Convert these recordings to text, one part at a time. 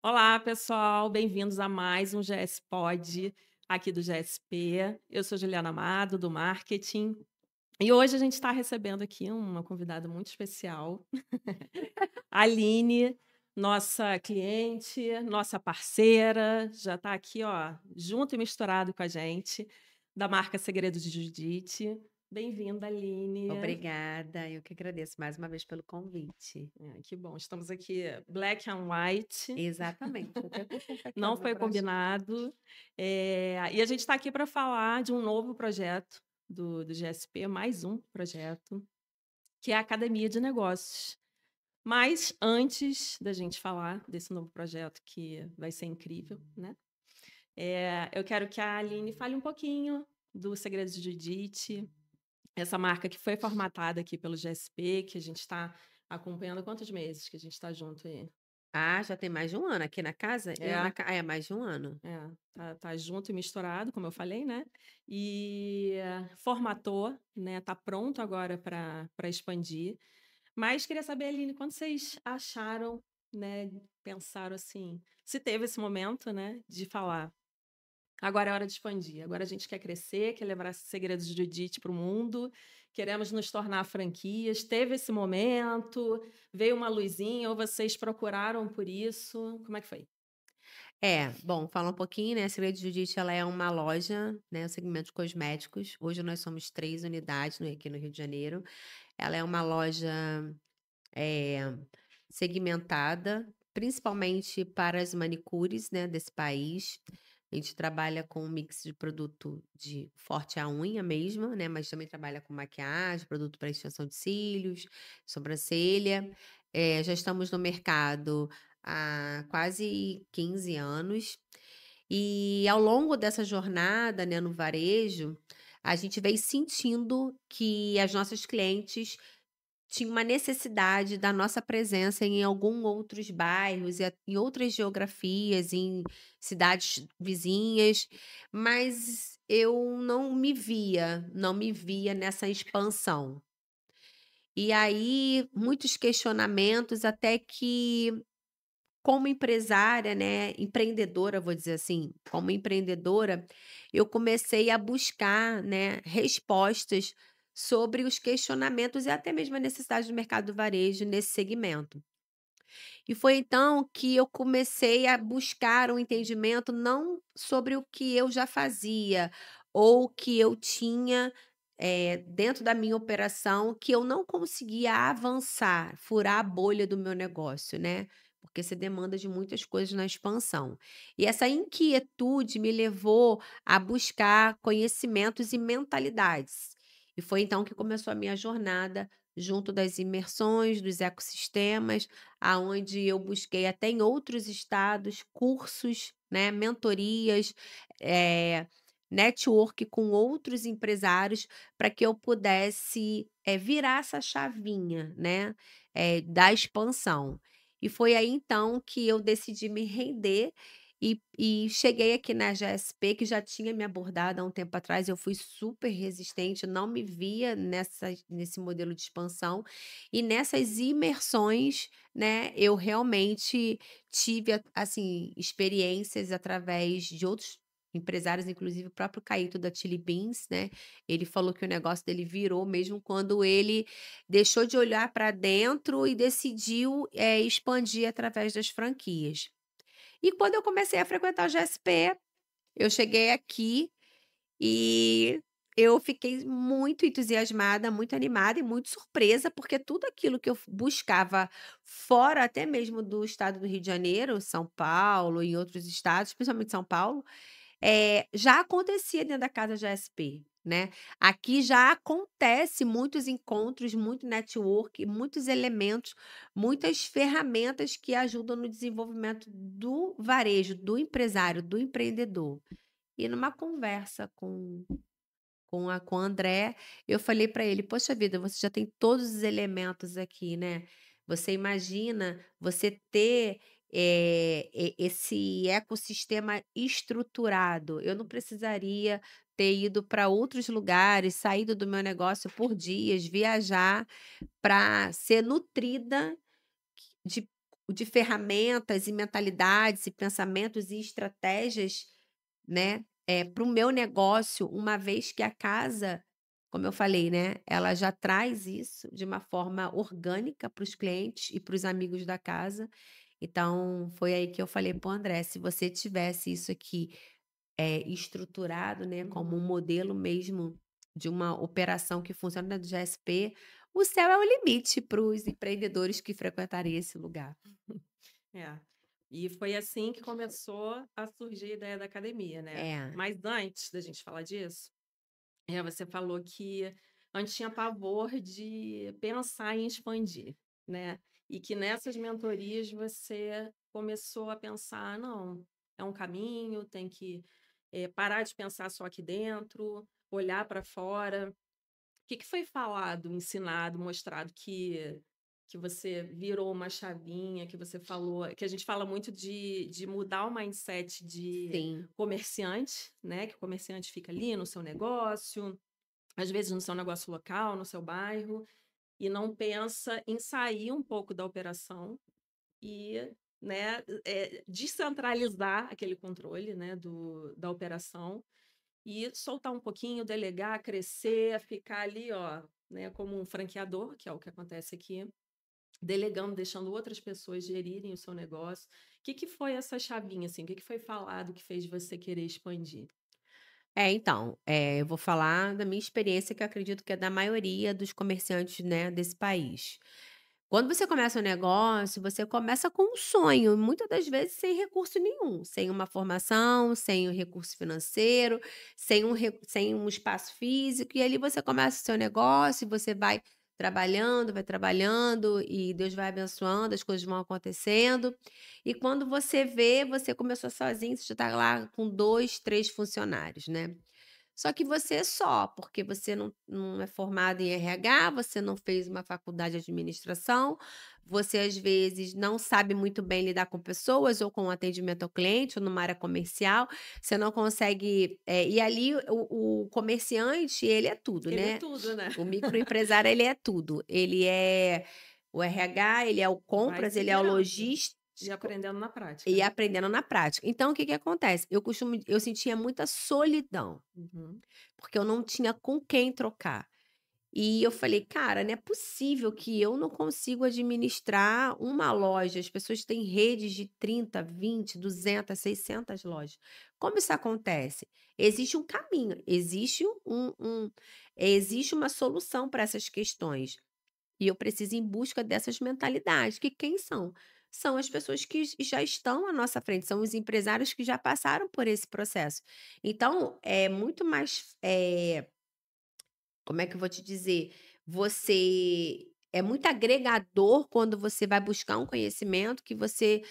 Olá, pessoal, bem-vindos a mais um GS Pod aqui do GSP. Eu sou Juliana Amado, do marketing, e hoje a gente está recebendo aqui uma convidada muito especial, a Aline, nossa cliente, nossa parceira, já está aqui, ó, junto e misturado com a gente, da marca Segredos de Judite. Bem-vinda, Aline. Obrigada, eu que agradeço mais uma vez pelo convite. Que bom, estamos aqui black and white. Exatamente, eu até tô com aqui, ó, Não meu foi broche. combinado. E a gente está aqui para falar de um novo projeto do GSP, mais um projeto, que é a Academia de Negócios. Mas antes da gente falar desse novo projeto, que vai ser incrível, né? Eu quero que a Aline fale um pouquinho do Segredos de Judite, essa marca que foi formatada aqui pelo GSP, que a gente está acompanhando há quantos meses que a gente está junto aí? Ah, já tem mais de um ano aqui na casa? Eu na É. ca é, mais de um ano. Tá junto e misturado, como eu falei, né, formatou, né, tá pronto agora para expandir. Mas queria saber, Aline, quando vocês acharam, né, pensaram assim, se teve esse momento, né, de falar: "Agora é hora de expandir, agora a gente quer crescer, quer levar Segredos de Judite para o mundo, queremos nos tornar franquias". Teve esse momento? Veio uma luzinha ou vocês procuraram por isso? Como é que foi? É, bom, fala um pouquinho, né, a Segredo de Judite, ela é uma loja, né, o segmento de cosméticos. Hoje nós somos 3 unidades aqui no Rio de Janeiro. Ela é uma loja, eh, segmentada, principalmente para as manicures, né, desse país. A gente trabalha com um mix de produto de forte à unha mesmo, né, mas também trabalha com maquiagem, produto para extensão de cílios, sobrancelha. Já estamos no mercado há quase 15 anos. E ao longo dessa jornada, né, no varejo, a gente veio sentindo que as nossas clientes tinham uma necessidade da nossa presença em algum outros bairros e em outras geografias, em cidades vizinhas, mas eu não me via nessa expansão. E aí, muitos questionamentos até que, como empresária, né, empreendedora, vou dizer assim, como empreendedora, eu comecei a buscar, né, respostas sobre os questionamentos e até mesmo a necessidade do mercado do varejo nesse segmento. E foi então que eu comecei a buscar um entendimento não sobre o que eu já fazia ou o que eu tinha, dentro da minha operação, que eu não conseguia avançar, furar a bolha do meu negócio, né, porque você demanda de muitas coisas na expansão. E essa inquietude me levou a buscar conhecimentos e mentalidades. E foi então que começou a minha jornada junto das imersões, dos ecossistemas, aonde eu busquei até em outros estados cursos, né, mentorias, eh, network com outros empresários, para que eu pudesse, virar essa chavinha, né, da expansão. E foi aí então que eu decidi me render e cheguei aqui na GSP, que já tinha me abordado há um tempo atrás. Eu fui super resistente, não me via nesse modelo de expansão, e nessas imersões, né, eu realmente tive assim, experiências através de outros empresários, inclusive o próprio Caíto da Chili Beans, né, ele falou que o negócio dele virou mesmo quando ele deixou de olhar para dentro e decidiu, expandir através das franquias. E quando eu comecei a frequentar o GSP, eu cheguei aqui e eu fiquei muito entusiasmada, muito animada e muito surpresa, porque tudo aquilo que eu buscava fora até mesmo do estado do Rio de Janeiro, São Paulo e outros estados, principalmente São Paulo, já acontecia dentro da casa GSP, né. Aqui já acontece muitos encontros, muito network, muitos elementos, muitas ferramentas que ajudam no desenvolvimento do varejo, do empresário, do empreendedor. E numa conversa com o André, eu falei para ele: "Poxa vida, você já tem todos os elementos aqui, né. Você imagina você ter, esse ecossistema estruturado. Eu não precisaria ter ido para outros lugares, saído do meu negócio por dias, viajar para ser nutrida de de ferramentas e mentalidades e pensamentos e estratégias, né, para o meu negócio, uma vez que a casa, como eu falei, né, ela já traz isso de uma forma orgânica para os clientes e para os amigos da casa. Então, foi aí que eu falei para o André: "Se você tivesse isso aqui, estruturado, né, como um Uhum. modelo mesmo de uma operação que funciona dentro do GSP, o céu é o limite para os empreendedores que frequentarem esse lugar". É. E foi assim que começou a surgir a ideia da academia, né. É, Mas antes da gente falar disso, você falou que antes tinha pavor de pensar em expandir, né. E que nessas mentorias você começou a pensar: "Não, é um caminho, tem que, parar de pensar só aqui dentro, olhar para fora". Que foi falado, ensinado, mostrado que você virou uma chavinha, que você falou que a gente fala muito de mudar o mindset de sim. comerciante, né, que o comerciante fica ali no seu negócio, às vezes no seu negócio local, no seu bairro, e não pensa em sair um pouco da operação e, né, descentralizar aquele controle, né, da operação e soltar um pouquinho, delegar, crescer, ficar ali, ó, né, como um franqueador, que é o que acontece aqui, delegando, deixando outras pessoas gerirem o seu negócio. Que foi essa chavinha, assim? O que foi falado que fez você querer expandir? Então, eu vou falar da minha experiência, que eu acredito que é da maioria dos comerciantes, né, desse país. Quando você começa um negócio, você começa com um sonho, muitas das vezes sem recurso nenhum, sem uma formação, sem um recurso financeiro, sem um espaço físico, e ali você começa o seu negócio, você vai trabalhando, e Deus vai abençoando, as coisas vão acontecendo. E quando você vê, você começou sozinho, você já está lá com 2, 3 funcionários, né? Só que você só, porque você não é formado em RH, você não fez uma faculdade de administração, você às vezes não sabe muito bem lidar com pessoas ou com atendimento ao cliente ou numa área comercial, você não consegue, e ali o comerciante, ele é tudo, Ele é né. tudo, né? O microempresário, ele é tudo, ele é o RH, ele é o Vai compras, se ele é o virando logístico e aprendendo na prática, e né? aprendendo na prática. Então o que que acontece? Eu sentia muita solidão. Uhum. Porque eu não tinha com quem trocar. E eu falei: "Cara, não é possível que eu não consigo administrar uma loja". As pessoas têm redes de 30, 20, 200, 600 lojas. Como isso acontece? Existe um caminho, existe uma solução para essas questões. E eu preciso ir em busca dessas mentalidades, que quem são? São as pessoas que já estão à nossa frente, são os empresários que já passaram por esse processo. Então, é muito mais, como é que eu vou te dizer? Você é muito agregador quando você vai buscar um conhecimento que você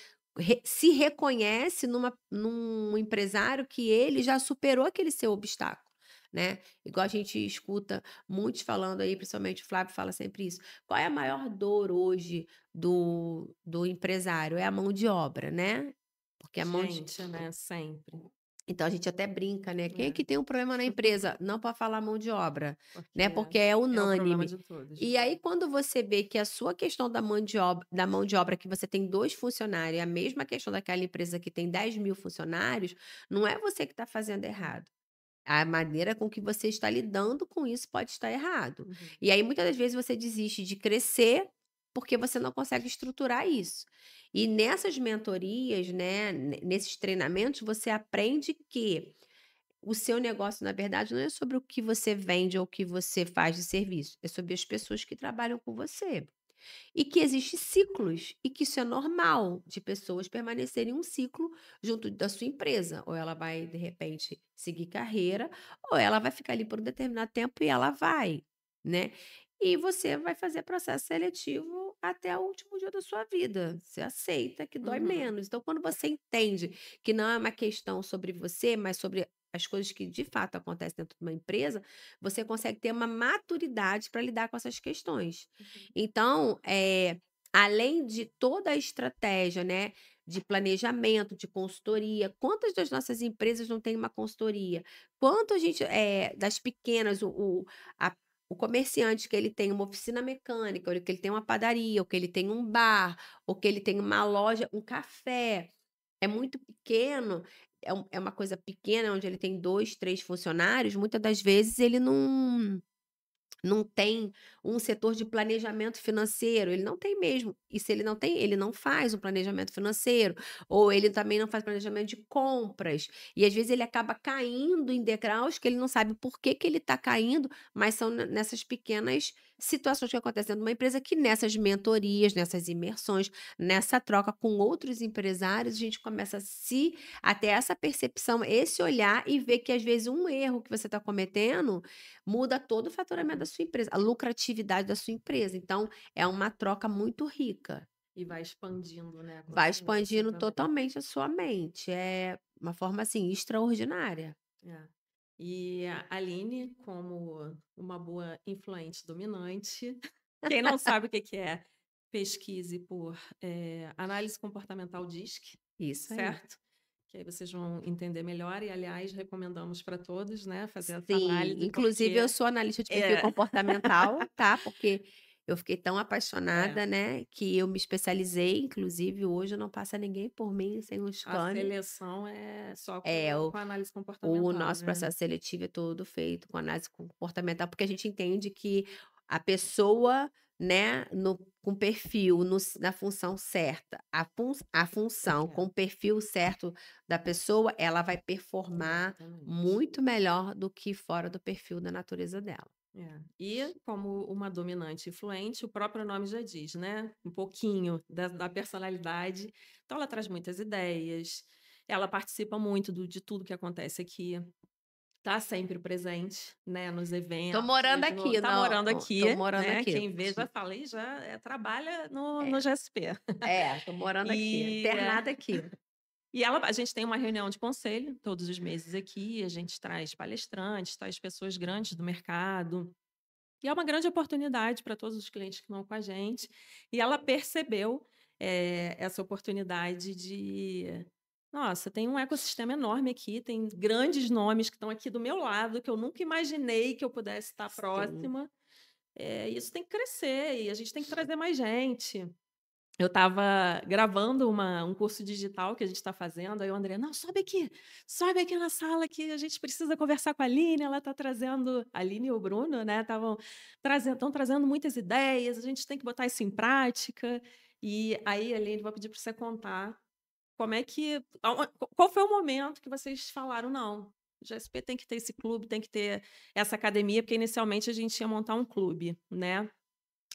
se reconhece num empresário que ele já superou aquele seu obstáculo, né? Igual a gente escuta muitos falando aí, principalmente o Flávio fala sempre isso. Qual é a maior dor hoje do empresário? É a mão de obra, né? Porque a mão de Gente, né? Sempre. então a gente até brinca, né, quem é É, que tem um problema na empresa? Não para falar mão de obra, porque né, porque é é o problema unânime. de todos. E aí quando você vê que a sua questão da mão de obra que você tem 2 funcionários, é a mesma questão daquela empresa que tem 10.000 funcionários, não é você que está fazendo errado. A maneira com que você está lidando com isso pode estar errado. Uhum. E aí, muitas das vezes, você desiste de crescer, porque você não consegue estruturar isso. E nessas mentorias, né, nesses treinamentos, você aprende que o seu negócio, na verdade, não é sobre o que você vende ou o que você faz de serviço, é sobre as pessoas que trabalham com você. E que existe ciclos, e que isso é normal, de pessoas permanecerem um ciclo junto da sua empresa. Ou ela vai, de repente, seguir carreira, ou ela vai ficar ali por um determinado tempo e ela vai, né. E você vai fazer processo seletivo até o último dia da sua vida. Você aceita que dói Uhum. menos. Então, quando você entende que não é uma questão sobre você, mas sobre as coisas que de fato acontecem dentro de uma empresa, você consegue ter uma maturidade para lidar com essas questões. Uhum. Então, além de toda a estratégia, né, de planejamento, de consultoria, quantas das nossas empresas não têm uma consultoria? Quanto a gente, das pequenas, o comerciante que ele tem uma oficina mecânica, ou que ele tem uma padaria, ou que ele tem um bar, ou que ele tem uma loja, um café, é muito pequeno, é uma coisa pequena, onde ele tem 2, 3 funcionários, muitas das vezes ele não tem um setor de planejamento financeiro, ele não tem mesmo. E se ele não tem, ele não faz um planejamento financeiro, ou ele também não faz planejamento de compras. E às vezes ele acaba caindo em degraus que ele não sabe por que que ele está caindo, mas são nessas pequenas situações que acontecem dentro de uma empresa que nessas mentorias, nessas imersões, nessa troca com outros empresários, a gente começa a ter essa percepção, esse olhar e ver que às vezes um erro que você está cometendo muda todo o faturamento da sua empresa, a lucratividade da sua empresa. Então, é uma troca muito rica. E vai expandindo, né, a Vai consciência expandindo também. totalmente a sua mente. É uma forma, assim, extraordinária. É. E a Aline, como uma boa influente dominante, quem não sabe o que que é, pesquise por análise comportamental DISC, Isso aí. certo? Que aí vocês vão entender melhor. E, aliás, recomendamos para todos, né, fazer essa Sim, análise, inclusive eu porque sou analista de perfil é, comportamental, tá, porque eu fiquei tão é, apaixonada, né, que eu me especializei, inclusive hoje não passa ninguém por mim sem um a scanner. seleção é só É, com a análise o comportamental, nosso né? processo seletivo é todo feito com análise comportamental, porque a gente entende que a pessoa, né, com perfil, na função certa, a função É, com o perfil certo da pessoa, ela vai performar exatamente. muito melhor do que fora do perfil da natureza dela. É. E como uma dominante influente, o próprio nome já diz, né? Um pouquinho da personalidade. Então, ela traz muitas ideias, ela participa muito de tudo que acontece aqui, está sempre presente, né? Nos Tô eventos, morando aqui, tá morando não, tô aqui, morando né? aqui. Quem vê já fala, e já trabalha no É, GSP. tô morando aqui, E internada aqui. a gente tem uma reunião de conselho todos os meses aqui, a gente traz palestrantes, traz pessoas grandes do mercado. E é uma grande oportunidade para todos os clientes que vão com a gente. E ela percebeu essa oportunidade de. Nossa, tem um ecossistema enorme aqui, tem grandes nomes que estão aqui do meu lado, que eu nunca imaginei que eu pudesse estar Sim. próxima. Isso tem que crescer e a gente tem que trazer mais gente. Eu estava gravando um curso digital que a gente está fazendo, aí o André, não, sobe aqui na sala que a gente precisa conversar com a Aline, ela está trazendo, a Aline e o Bruno, né, estão trazendo muitas ideias, a gente tem que botar isso em prática, e aí, Aline, vou pedir para você contar como é que, qual foi o momento que vocês falaram, não, o GSP tem que ter esse clube, tem que ter essa academia, porque inicialmente a gente ia montar um clube, né,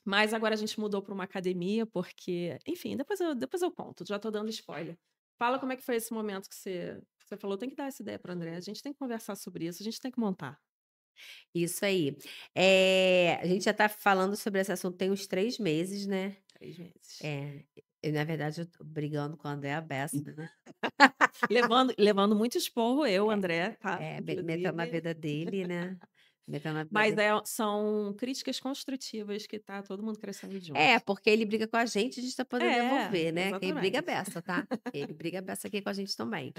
mas agora a gente mudou para uma academia, porque, enfim, depois eu conto, já estou dando spoiler. Fala como é que foi esse momento que você falou, tem que dar essa ideia para o André, a gente tem que conversar sobre isso, a gente tem que montar. Isso aí. A gente já tá falando sobre esse assunto tem uns 3 meses, né. 3 meses. É, na verdade eu tô brigando com a Andréa beça, né. Levando muito esporro eu, André, tá? Metendo na Inclusive. vida dele, né, metendo na vida Mas dele. são críticas construtivas que tá todo mundo crescendo É, junto. porque ele briga com a gente tá podendo É, devolver, né. Quem briga é exatamente. beça, tá. Ele briga beça aqui com a gente também.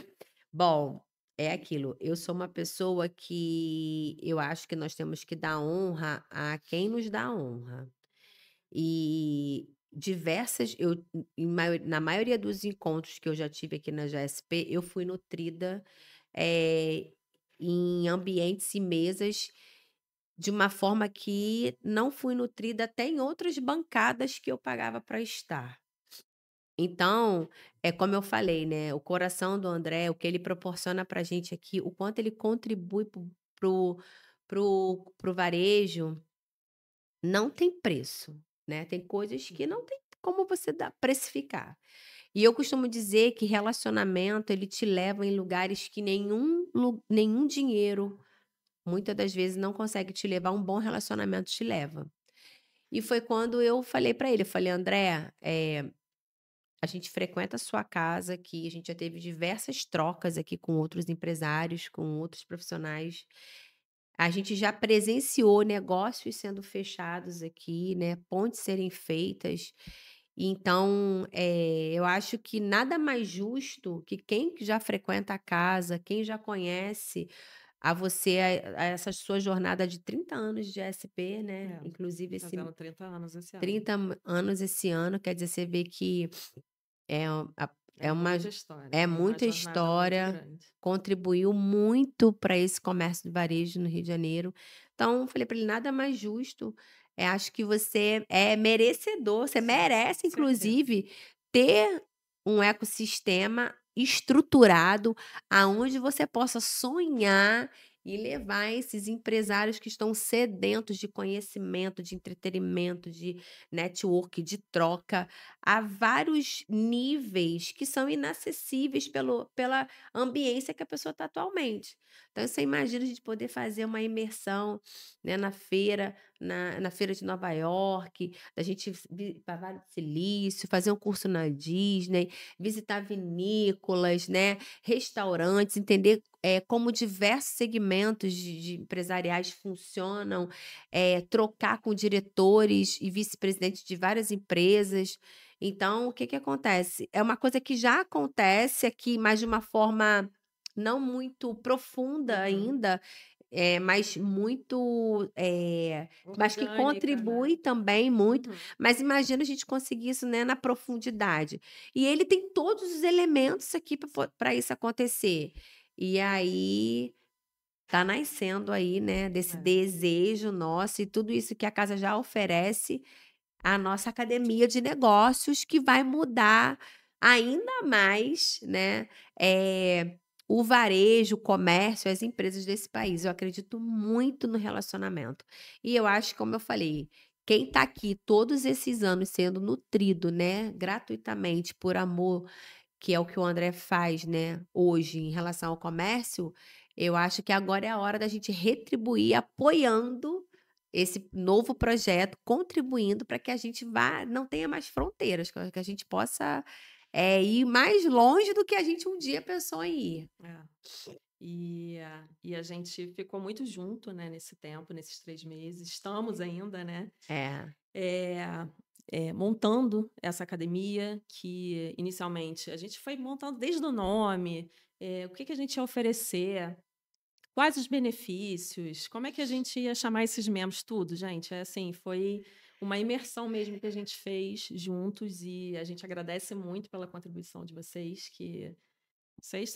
Bom, é aquilo, eu sou uma pessoa que eu acho que nós temos que dar honra a quem nos dá honra. E diversas eu na maioria dos encontros que eu já tive aqui na GSP, eu fui nutrida, eh, em ambientes e mesas de uma forma que não fui nutrida até em outras bancadas que eu pagava para estar. Então, é como eu falei, né, o coração do André, o que ele proporciona pra gente aqui, o quanto ele contribui pro varejo, não tem preço, né, tem coisas que não tem como você precificar. E eu costumo dizer que relacionamento, ele te leva em lugares que nenhum dinheiro, muitas das vezes, não consegue te levar, um bom relacionamento te leva. E foi quando eu falei pra ele, eu falei: "André, a gente frequenta a sua casa aqui, a gente já teve diversas trocas aqui com outros empresários, com outros profissionais. A gente já presenciou negócios sendo fechados aqui, né, pontes serem feitas. Então, eu acho que nada mais justo que quem já frequenta a casa, quem já conhece, a você a essa sua jornada de 30 anos de SP, né, É, inclusive esse fazendo 30 anos esse ano. 30 anos esse ano, quer dizer, você vê que é a É é uma muita história, é é uma muita jornada muito história, grande. contribuiu muito para esse comércio do varejo no Rio de Janeiro. Então, eu falei para ele: "Nada mais justo, acho que você é merecedor, você Sim, merece com certeza. inclusive ter um ecossistema estruturado, aonde você possa sonhar e levar esses empresários que estão sedentos de conhecimento, de entretenimento, de network, de troca, a vários níveis que são inacessíveis pela ambiência que a pessoa está atualmente. Então, você imagina a gente poder fazer uma imersão, né, na feira, na feira de Nova York, da gente para Vale do Silício, fazer um curso na Disney, visitar vinícolas, né, restaurantes, entender como diversos segmentos de empresariais funcionam, trocar com diretores e vice-presidentes de várias empresas. Então, o que que acontece? É uma coisa que já acontece aqui, mas de uma forma não muito profunda Uhum. ainda, mas muito, mas que Orgânica, né. contribui também muito. Uhum. Mas imagina a gente conseguir isso, né, na profundidade. E ele tem todos os elementos aqui para isso acontecer. E aí tá nascendo aí, né, desse É. desejo nosso e tudo isso que a casa já oferece, a nossa academia de negócios que vai mudar ainda mais, né, o varejo, o comércio, as empresas desse país. Eu acredito muito no relacionamento. E eu acho, como eu falei, quem está aqui todos esses anos sendo nutrido, né, gratuitamente por amor, que é o que o André faz, né, hoje em relação ao comércio, eu acho que agora é a hora da gente retribuir apoiando esse novo projeto, contribuindo para que a gente vá não tenha mais fronteiras, que a gente possa, ir mais longe do que a gente um dia pensou em ir. É. E a gente ficou muito junto, né, nesse tempo, nesses 3 meses. Estamos ainda, né, É, eh montando essa academia que, inicialmente, a gente foi montando desde o nome, o que que a gente ia oferecer, quais os benefícios, como é que a gente ia chamar esses membros, tudo, gente. É assim, foi uma imersão mesmo que a gente fez juntos e a gente agradece muito pela contribuição de vocês, que vocês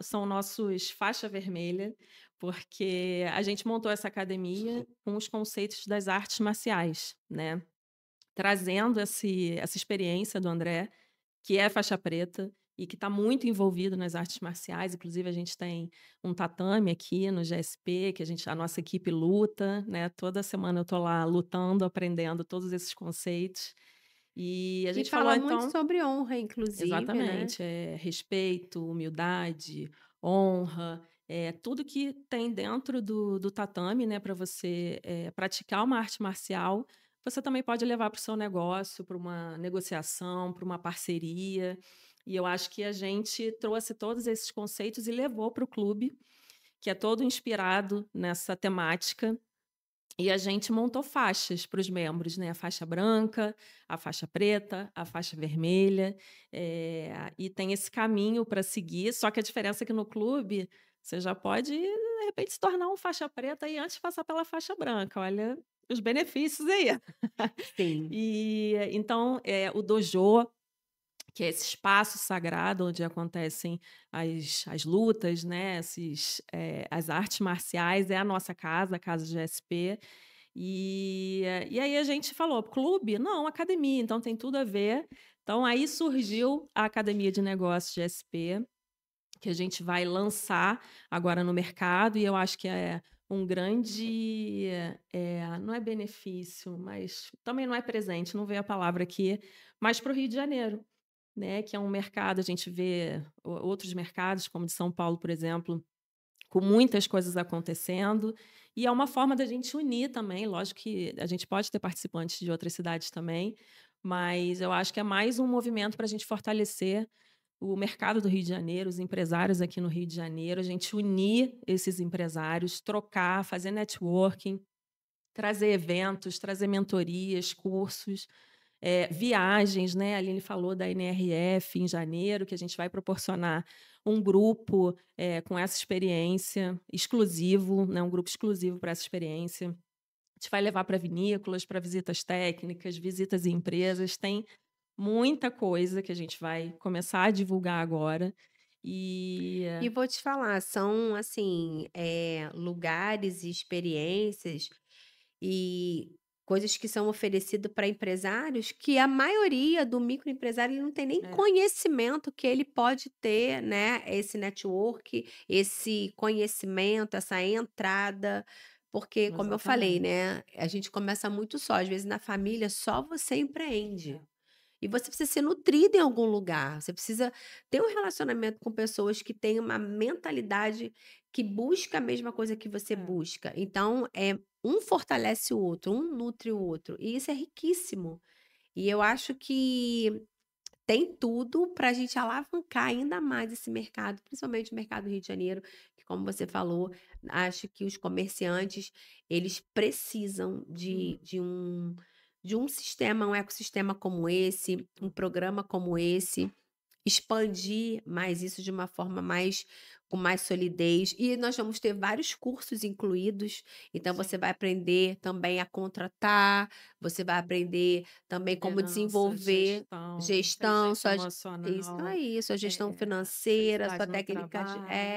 são nossos faixa vermelha, porque a gente montou essa academia com os conceitos das artes marciais, né, trazendo essa experiência do André, que é faixa preta e que está muito envolvido nas artes marciais. Inclusive, a gente tem um tatame aqui no GSP, que a nossa equipe luta, né? Toda semana eu estou lá lutando, aprendendo todos esses conceitos. E a e gente falou, fala muito então, sobre honra inclusive, né. exatamente, respeito, humildade, honra, tudo que tem dentro do tatame, né, para você, praticar uma arte marcial, você também pode levar para o seu negócio, para uma negociação, para uma parceria. E eu acho que a gente trouxe todos esses conceitos e levou para o clube, que é todo inspirado nessa temática, e a gente montou faixas para os membros, né, a faixa branca, a faixa preta, a faixa vermelha, e tem esse caminho para seguir, só que a diferença é que no clube, você já pode, de repente, se tornar um faixa preta e antes passar pela faixa branca, olha os benefícios aí. Sim. E, então, o dojo, que é esse espaço sagrado onde acontecem as lutas, né, as artes marciais, é a nossa casa, a casa de SP. E aí a gente falou: "Clube? Não, academia", então tem tudo a ver. Então aí surgiu a Academia de Negócios de SP, que a gente vai lançar agora no mercado, e eu acho que é um grande, não é benefício, mas também não é presente, não veio a palavra aqui, mas para o Rio de Janeiro, né, que é um mercado, a gente vê outros mercados, como de São Paulo, por exemplo, com muitas coisas acontecendo, e é uma forma da gente unir também. Lógico que a gente pode ter participantes de outras cidades também, mas eu acho que é mais um movimento para a gente fortalecer o mercado do Rio de Janeiro, os empresários aqui no Rio de Janeiro, a gente unir esses empresários, trocar, fazer networking, trazer eventos, trazer mentorias, cursos, viagens, né? A Aline falou da NRF em janeiro, que a gente vai proporcionar um grupo com essa experiência exclusivo, né, um grupo exclusivo para essa experiência. A gente vai levar para vinícolas, para visitas técnicas, visitas em empresas. Tem muita coisa que a gente vai começar a divulgar agora. E E vou te falar, são assim, lugares e experiências e coisas que são oferecidas para empresários que a maioria do microempresário ele não tem nem é, conhecimento que ele pode ter, né, esse network, esse conhecimento, essa entrada, porque como eu falei, exatamente. né, a gente começa muito só, às vezes na família só você empreende. É, E você precisa ser nutrido em algum lugar, você precisa ter um relacionamento com pessoas que têm uma mentalidade que busca a mesma coisa que você é. busca. Então, um fortalece o outro, um nutre o outro, e isso é riquíssimo. E eu acho que tem tudo para a gente alavancar ainda mais esse mercado, principalmente o mercado do Rio de Janeiro, que como você falou, acho que os comerciantes, eles precisam Uhum, de um sistema, um ecossistema como esse, um programa como esse, expandir mais isso de uma forma mais com mais solidez. E nós vamos ter vários cursos incluídos, então você sim. vai aprender também a contratar, você vai aprender também como Liderança, desenvolver gestão, gestão, inteligência isso emocional, aí, sua gestão financeira, sua felicidade no técnica de trabalho.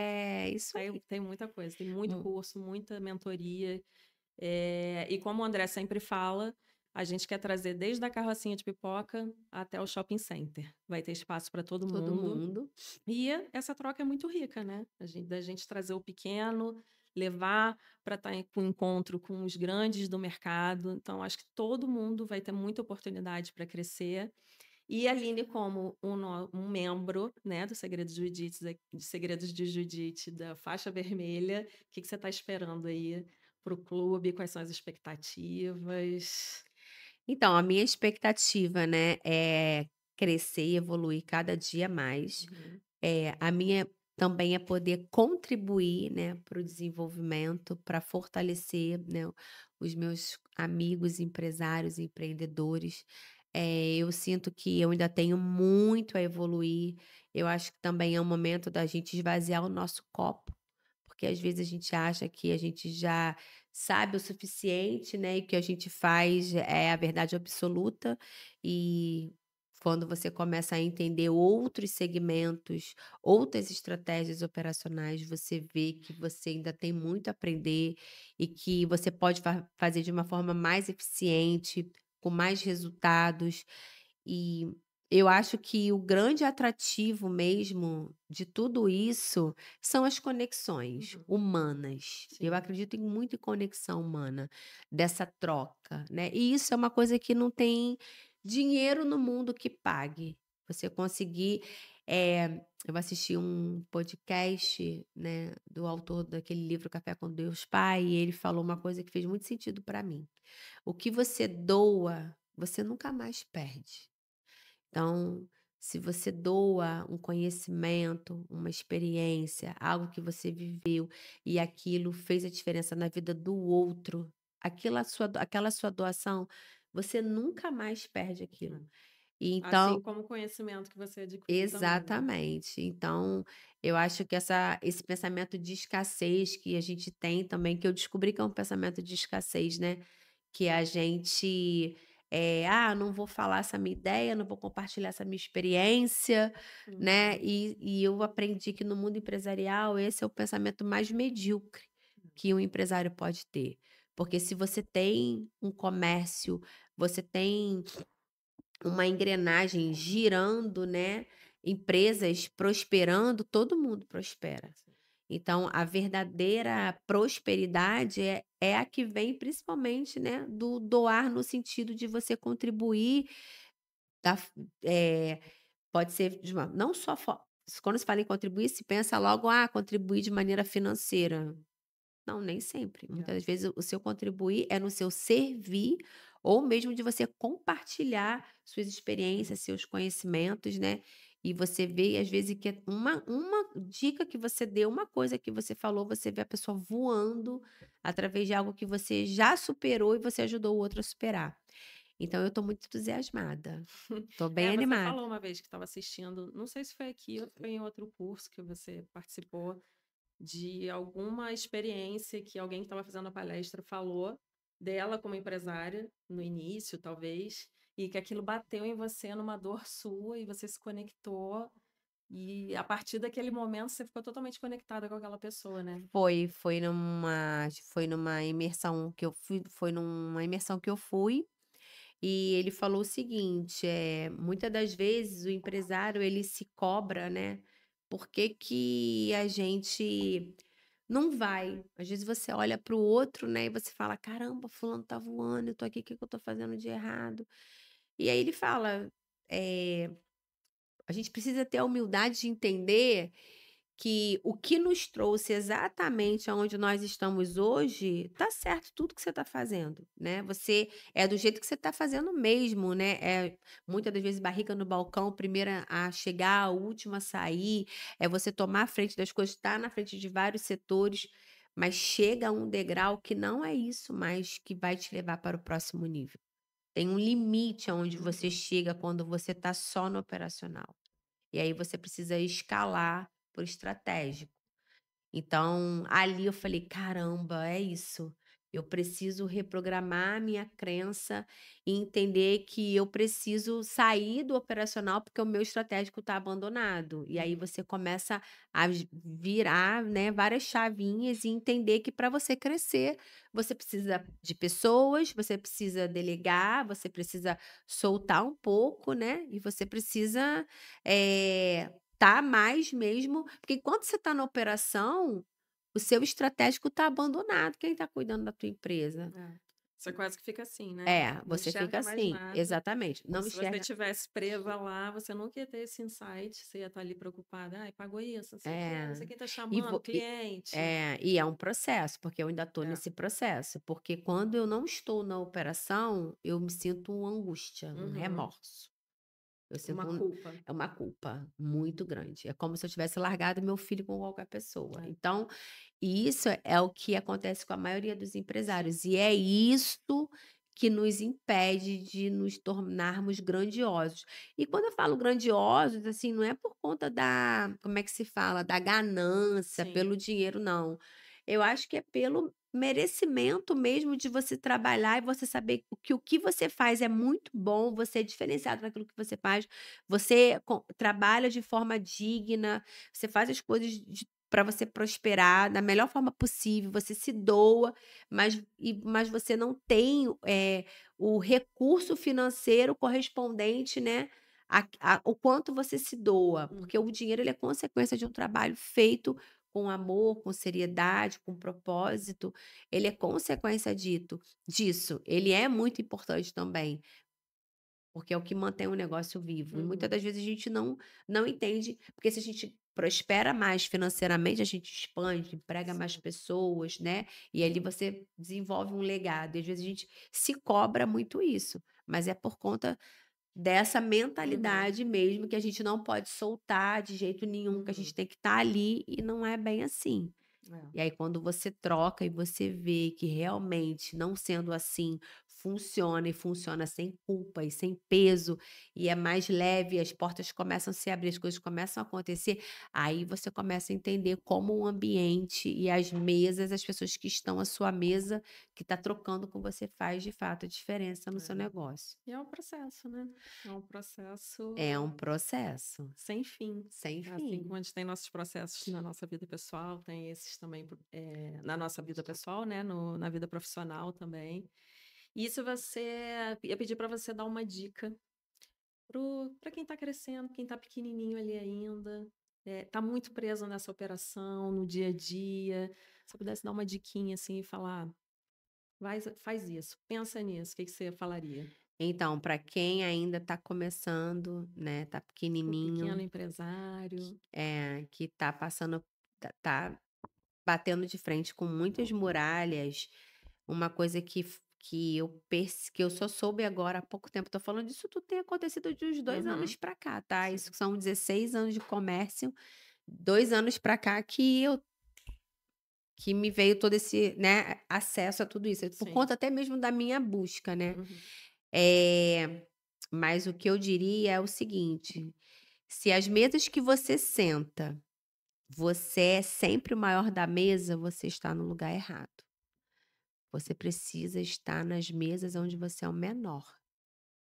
isso aí. Tem muita coisa, tem muito Hum, curso, muita mentoria. E como o André sempre fala, a gente quer trazer desde a carrocinha de pipoca até o shopping center. Vai ter espaço para todo todo mundo. mundo. E essa troca é muito rica, né? Da gente trazer o pequeno, levar para estar com encontro com os grandes do mercado. Então, acho que todo mundo vai ter muita oportunidade para crescer. E a Aline, como um membro, né, do Segredos de Judite, da faixa vermelha, o que você está esperando aí para o clube? Quais são as expectativas? Então, a minha expectativa, né, é crescer e evoluir cada dia mais. Uhum, A minha também é poder contribuir, né, para o desenvolvimento, para fortalecer, né, os meus amigos empresários e empreendedores. Eu sinto que eu ainda tenho muito a evoluir. Eu acho que também é um momento da gente esvaziar o nosso copo, porque às vezes a gente acha que a gente já sabe o suficiente, né, e que a gente faz é a verdade absoluta. E quando você começa a entender outros segmentos, outras estratégias operacionais, você vê que você ainda tem muito a aprender e que você pode fazer de uma forma mais eficiente, com mais resultados. E eu acho que o grande atrativo mesmo de tudo isso são as conexões uhum, humanas. Eu sim. acredito muito em conexão humana, dessa troca, né? E isso é uma coisa que não tem dinheiro no mundo que pague. Você conseguir. Eu assisti um podcast, né, do autor daquele livro Café com Deus Pai, e ele falou uma coisa que fez muito sentido para mim. O que você doa, você nunca mais perde. Então, se você doa um conhecimento, uma experiência, algo que você viveu e aquilo fez a diferença na vida do outro, aquela sua doação, você nunca mais perde É. aquilo. E Assim então, como o conhecimento que você adquiriu também, né? exatamente. Então, eu acho que esse pensamento de escassez que a gente tem também, que eu descobri que é um pensamento de escassez, né? Que a gente, não vou falar essa minha ideia, não vou compartilhar essa minha experiência, né? Uhum. E eu aprendi que no mundo empresarial esse é o pensamento mais medíocre que um empresário pode ter. Porque se você tem um comércio, você tem uma engrenagem girando, né, empresas prosperando, todo mundo prospera. Sim. Então, a verdadeira prosperidade é a que vem principalmente, né, do doar no sentido de você contribuir da f eh, pode ser de uma não só quando se fala em contribuir, se pensa logo: "Ah, contribuir de maneira financeira". Não, nem sempre. É. Muitas vezes o seu contribuir é no seu servir ou mesmo de você compartilhar suas experiências, seus conhecimentos, né. E você vê às vezes que é uma dica que você deu, uma coisa que você falou, você vê a pessoa voando através de algo que você já superou e você ajudou o outro a superar. Então eu tô muito entusiasmada, tô bem É, você animada. falou uma vez que estava assistindo, não sei se foi aqui ou foi em outro curso que você participou, de alguma experiência que alguém que estava fazendo a palestra falou dela como empresária, no início, talvez, e que aquilo bateu em você numa dor sua e você se conectou. E a partir daquele momento você ficou totalmente conectada com aquela pessoa, né? Foi numa imersão que eu fui foi numa imersão que eu fui, e ele falou o seguinte, muitas das vezes o empresário ele se cobra, né, por que a gente não vai. Às vezes você olha para o outro, né, e você fala: "Caramba, fulano tá voando, eu tô aqui, o que que eu tô fazendo de errado?". E aí ele fala, eh, a gente precisa ter a humildade de entender que o que nos trouxe exatamente aonde nós estamos hoje, tá certo tudo que você está fazendo, né. Você é do jeito que você está fazendo mesmo, né, muitas das vezes barriga no balcão, primeira a chegar, a última a sair, é você tomar a frente das coisas, estar na frente de vários setores, mas chega a um degrau que não é isso mais que vai te levar para o próximo nível. Tem um limite aonde você Uhum. chega quando você está só no operacional. E aí você precisa escalar por estratégico. Então, ali eu falei: "Caramba, é isso. Eu preciso reprogramar a minha crença e entender que eu preciso sair do operacional, porque o meu estratégico está abandonado". E aí Uhum. você começa a virar, né, várias chavinhas e entender que para você crescer, você precisa de pessoas, você precisa delegar, você precisa soltar um pouco, né, e você precisa, tá mais mesmo porque enquanto você está na operação, o seu estratégico está abandonado, quem está cuidando da tua empresa? É. Você quase que fica assim, né? É, Não você fica enxerga mais assim, nada. exatamente, Como não se você enxerga tivesse presa lá, você nunca ia ter esse insight, você ia estar ali preocupada, ai, pagou isso, não sei o quê, não é, sei quem está e chamando, vo cliente. e é um processo, porque eu ainda estou É. nesse processo, porque quando eu não estou na operação, eu me sinto uma angústia, um Uhum. remorso. Eu Uma sinto culpa. é uma culpa muito grande, é como se eu tivesse largado meu filho com qualquer pessoa. É. Então, isso é o que acontece com a maioria dos empresários, e é isso que nos impede de nos tornarmos grandiosos. E quando eu falo grandiosos, assim, não é por conta da como é que se fala? Da ganância, Sim. pelo dinheiro, não. Eu acho que é pelo merecimento mesmo de você trabalhar e você saber o que você faz é muito bom, você é diferenciado naquilo que você faz, você trabalha de forma digna, você faz as coisas para você prosperar da melhor forma possível, você se doa, mas você não tem, o recurso financeiro correspondente, né, o quanto você se doa, porque Uhum. o dinheiro ele é consequência de um trabalho feito com amor, com seriedade, com propósito, ele é consequência disso. Ele é muito importante também, porque é o que mantém o negócio vivo. E muitas Uhum. das vezes a gente não entende, porque se a gente prospera mais financeiramente, a gente expande, emprega mais Sim. pessoas, né? E ali você desenvolve um legado. E às vezes a gente se cobra muito isso, mas é por conta dessa Uhum. mentalidade mesmo que a gente não pode soltar de jeito nenhum, que a gente Uhum. tem que estar ali e não é bem assim. É. E aí quando você troca e você vê que realmente não sendo assim, funciona e funciona sem culpa e sem peso, e é mais leve, as portas começam a se abrir, as coisas começam a acontecer, aí você começa a entender como o ambiente e as mesas, as pessoas que estão à sua mesa, que está trocando com você, faz de fato a diferença no seu É. negócio. E é um processo, né? É um É processo um processo, sem fim. sem Assim como fim. a gente tem nossos processos na nossa vida pessoal, tem esses também na nossa vida pessoal, né? Na vida profissional também. E se você ia pedir para você dar uma dica para quem está crescendo, quem está pequenininho ali ainda, está muito preso nessa operação, no dia a dia. Se eu pudesse dar uma diquinha assim e falar, faz isso, pensa nisso, o que que você falaria? Então, para quem ainda está começando, né, tá O pequeno pequenininho, empresário. que tá passando, tá batendo de frente com muitas muralhas, uma coisa que eu só soube agora há pouco tempo, tô falando disso tudo tem acontecido de uns 2 anos Uhum, para cá, tá, isso sim, são 16 anos de comércio, 2 anos para cá que me veio todo esse, né, acesso a tudo isso, por sim. conta até mesmo da minha busca, né. Uhum, Eh, mas o que eu diria é o seguinte: se as mesas que você senta, você é sempre o maior da mesa, você está no lugar errado. Você precisa estar nas mesas onde você é o menor.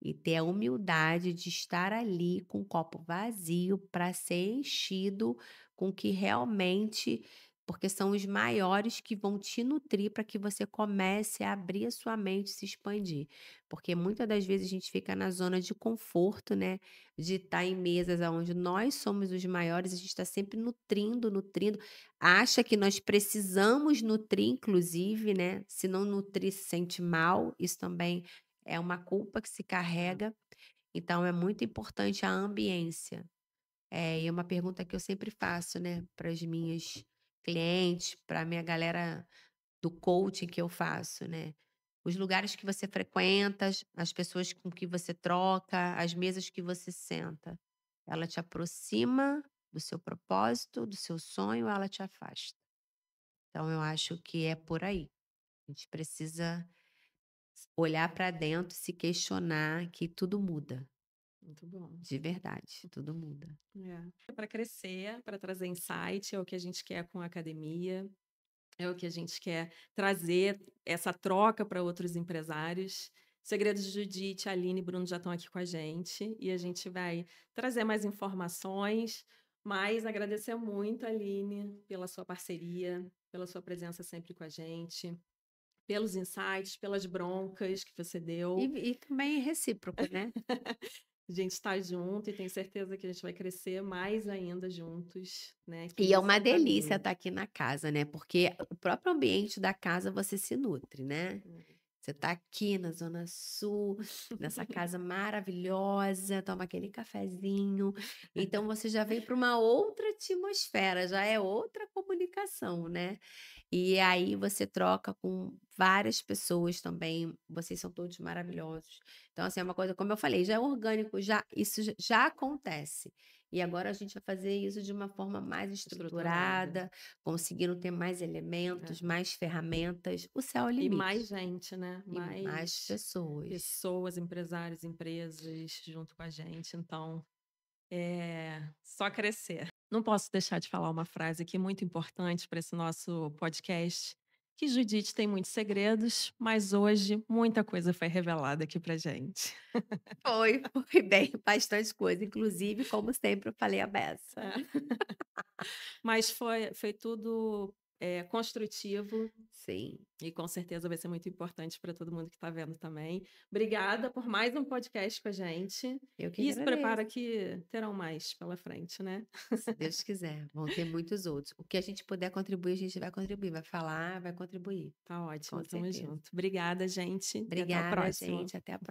E ter a humildade de estar ali com o copo vazio para ser enchido com o que realmente, porque são os maiores que vão te nutrir para que você comece a abrir a sua mente e se expandir. Porque muitas das vezes a gente fica na zona de conforto, né? De estar em mesas onde nós somos os maiores, a gente está sempre nutrindo, nutrindo, acha que nós precisamos nutrir, inclusive, né? Se não nutrir, se sente mal, isso também é uma culpa que se É, carrega, então é muito importante a ambiência. E é uma pergunta que eu sempre faço, né, para as minhas clientes, para a minha galera do coaching que eu faço, né. Os lugares que você frequenta, as pessoas com que você troca, as mesas que você senta, ela te aproxima do seu propósito, do seu sonho, ou ela te afasta? Então eu acho que é por aí. A gente precisa olhar para dentro, se questionar que tudo muda. muito bom. De verdade, tudo muda. É. Para crescer, para trazer insight, é o que a gente quer com a academia, é o que a gente quer trazer essa troca para outros empresários. Segredos de Judite, Aline e Bruno já estão aqui com a gente e a gente vai trazer mais informações, mas agradecer muito, Aline, pela sua parceria, pela sua presença sempre com a gente, pelos insights, pelas broncas que você E deu. e também recíproco, né. A gente está junto e tenho certeza que a gente vai crescer mais ainda juntos, né? E Que é esse é uma o delícia caminho. estar aqui na casa, né, porque o próprio ambiente da casa você se nutre, né. É. Você tá aqui na zona sul, nessa casa maravilhosa, toma aquele cafezinho, então você já vem para uma outra atmosfera, já é outra comunicação, né. E aí você troca com várias pessoas também, vocês são todos maravilhosos. Então, assim, é uma coisa, como eu falei, já é orgânico, já isso já acontece. E agora a gente vai fazer isso de uma forma mais Estruturada. estruturada, conseguindo ter mais É. elementos, mais ferramentas. O céu é o E mais limite. gente, né? E mais Mais pessoas. pessoas, empresários, empresas junto com a gente. Então, é só crescer. Não posso deixar de falar uma frase aqui muito importante para esse nosso podcast, que Judite tem muitos segredos, mas hoje muita coisa foi revelada aqui pra gente. Foi bem, bastante coisa. Inclusive, como sempre, eu falei a beça. É. Mas foi tudo, construtivo Sim, e com certeza vai ser muito importante para todo mundo que está vendo também. Obrigada por mais um podcast com a gente eu que e se agradeço. prepara que terão mais pela frente, né. Se Deus quiser, vão ter muitos outros. O que a gente puder contribuir, a gente vai contribuir, vai falar, vai contribuir, Tá com ótimo, tamo certeza. junto. Obrigada, gente, e até o Obrigada, próximo. gente, até a próxima.